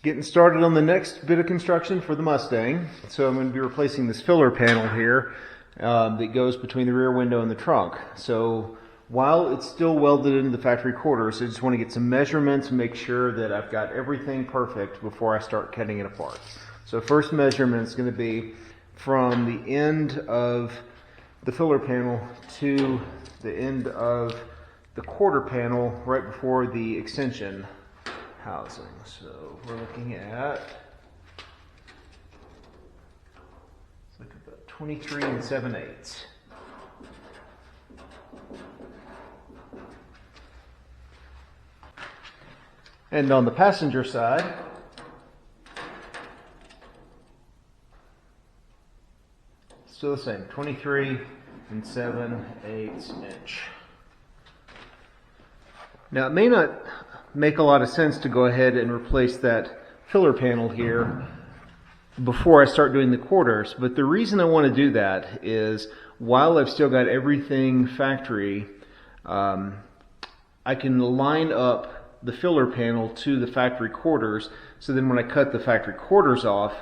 Getting started on the next bit of construction for the Mustang. So I'm going to be replacing this filler panel here that goes between the rear window and the trunk. So while it's still welded into the factory quarters, I just want to get some measurements and make sure that I've got everything perfect before I start cutting it apart. So first measurement is going to be from the end of the filler panel to the end of the quarter panel right before the extension housing. So we're looking at about 23 7/8. And on the passenger side, still the same, 23 7/8 inch. Now it may not make a lot of sense to go ahead and replace that filler panel here before I start doing the quarters, but the reason I want to do that is while I've still got everything factory, I can line up the filler panel to the factory quarters, so then when I cut the factory quarters off,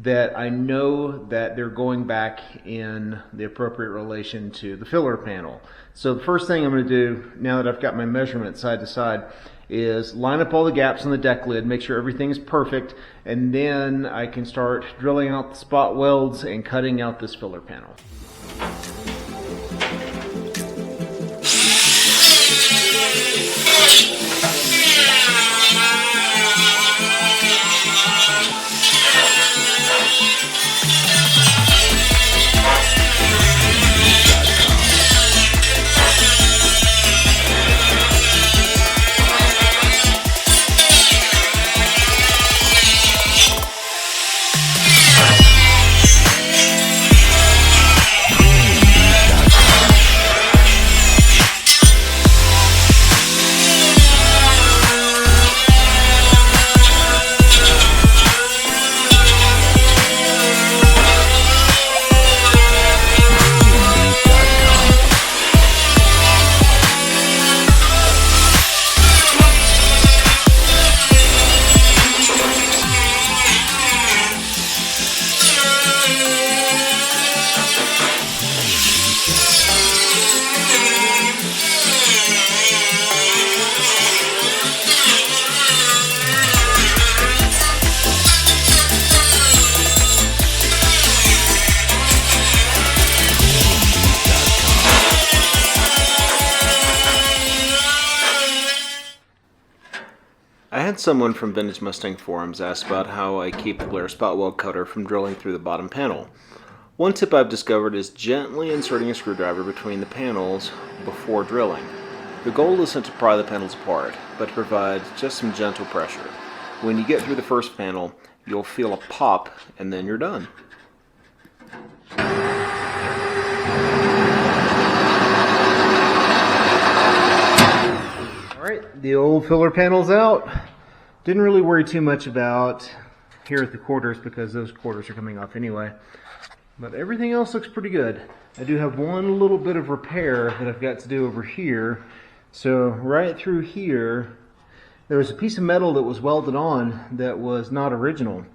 that I know that they're going back in the appropriate relation to the filler panel. So the first thing I'm going to do, now that I've got my measurement side to side, is line up all the gaps on the deck lid, make sure everything's perfect, and then I can start drilling out the spot welds and cutting out this filler panel. I had someone from Vintage Mustang forums ask about how I keep the Blair spot weld cutter from drilling through the bottom panel. One tip I've discovered is gently inserting a screwdriver between the panels before drilling. The goal isn't to pry the panels apart, but to provide just some gentle pressure. When you get through the first panel, you'll feel a pop, and then you're done. Alright, the old filler panel's out. Didn't really worry too much about here at the quarters because those quarters are coming off anyway. But everything else looks pretty good. I do have one little bit of repair that I've got to do over here. So right through here, there was a piece of metal that was welded on that was not original.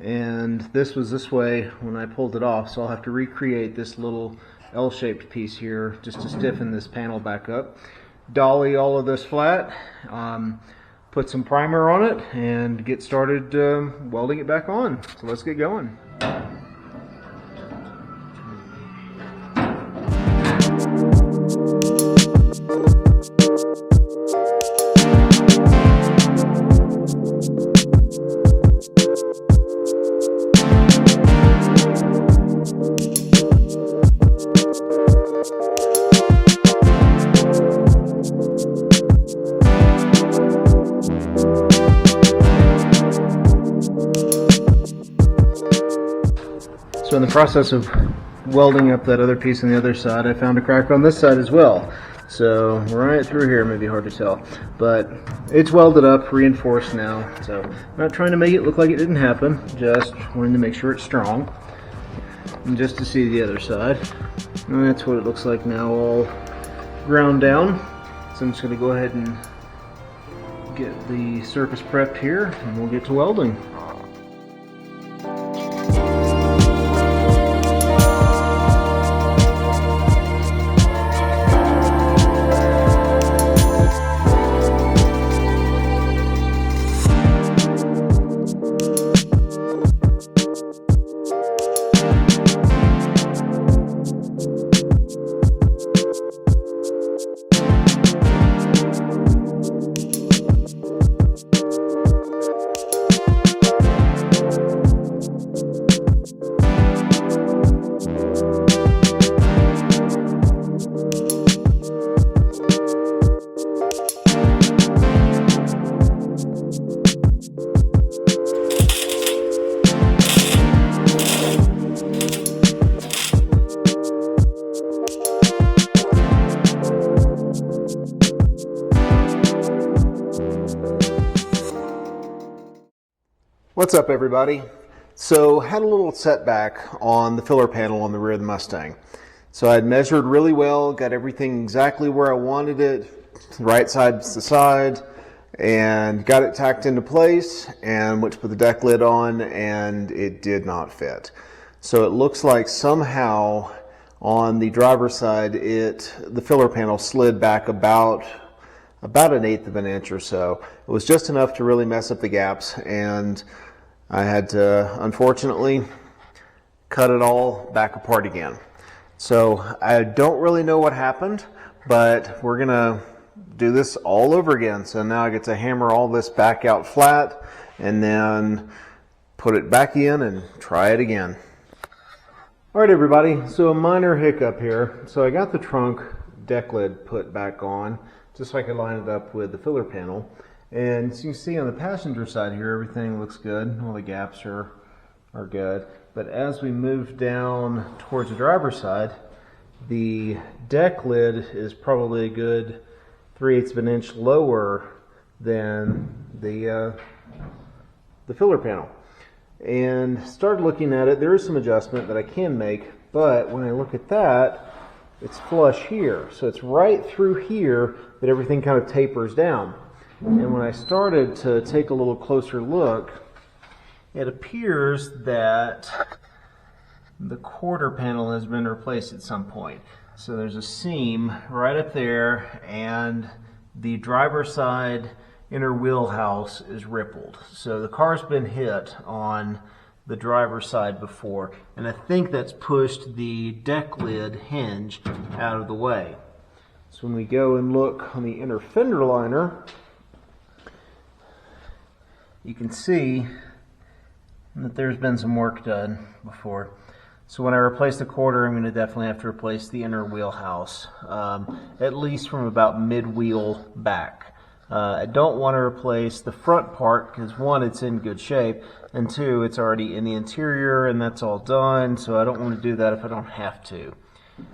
And this was this way when I pulled it off, so I'll have to recreate this little L-shaped piece here just to stiffen this panel back up. Dolly all of this flat, put some primer on it, and get started welding it back on. So let's get going. So in the process of welding up that other piece on the other side, I found a crack on this side as well. So right through here, maybe hard to tell, but it's welded up, reinforced now. So I'm not trying to make it look like it didn't happen, just wanting to make sure it's strong. And just to see the other side, and that's what it looks like now, all ground down. So I'm just going to go ahead and get the surface prepped here and we'll get to welding. What's up, everybody? So had a little setback on the filler panel on the rear of the Mustang. So I had measured really well, got everything exactly where I wanted it, right side to side, and got it tacked into place and went to put the deck lid on, and it did not fit. So it looks like somehow on the driver's side the filler panel slid back about 1/8 of an inch or so. It was just enough to really mess up the gaps, and I had to, unfortunately, cut it all back apart again. So I don't really know what happened, but we're gonna do this all over again. So now I get to hammer all this back out flat and then put it back in and try it again. All right, everybody, so a minor hiccup here. So I got the trunk deck lid put back on just so I could line it up with the filler panel. And as you can see on the passenger side here, everything looks good. All the gaps are good. But as we move down towards the driver's side, the deck lid is probably a good 3/8 of an inch lower than the filler panel. And started looking at it. There is some adjustment that I can make, but when I look at that, it's flush here. So it's right through here that everything kind of tapers down. And when I started to take a little closer look, it appears that the quarter panel has been replaced at some point. So there's a seam right up there, and the driver's side inner wheelhouse is rippled. So the car's been hit on the driver's side before, and I think that's pushed the deck lid hinge out of the way. So when we go and look on the inner fender liner, you can see that there's been some work done before. So when I replace the quarter, I'm going to definitely have to replace the inner wheelhouse, at least from about mid-wheel back. I don't want to replace the front part because, one, it's in good shape, and two, it's already in the interior and that's all done, so I don't want to do that if I don't have to.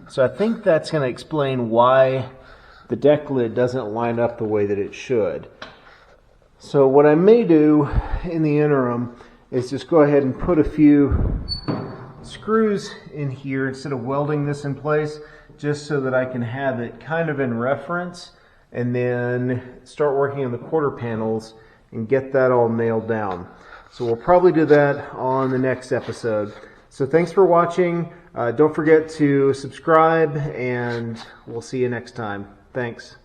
So I think that's going to explain why the deck lid doesn't line up the way that it should. So what I may do in the interim is just go ahead and put a few screws in here instead of welding this in place, just so that I can have it kind of in reference, and then start working on the quarter panels and get that all nailed down. So we'll probably do that on the next episode. So thanks for watching. Don't forget to subscribe, and we'll see you next time. Thanks.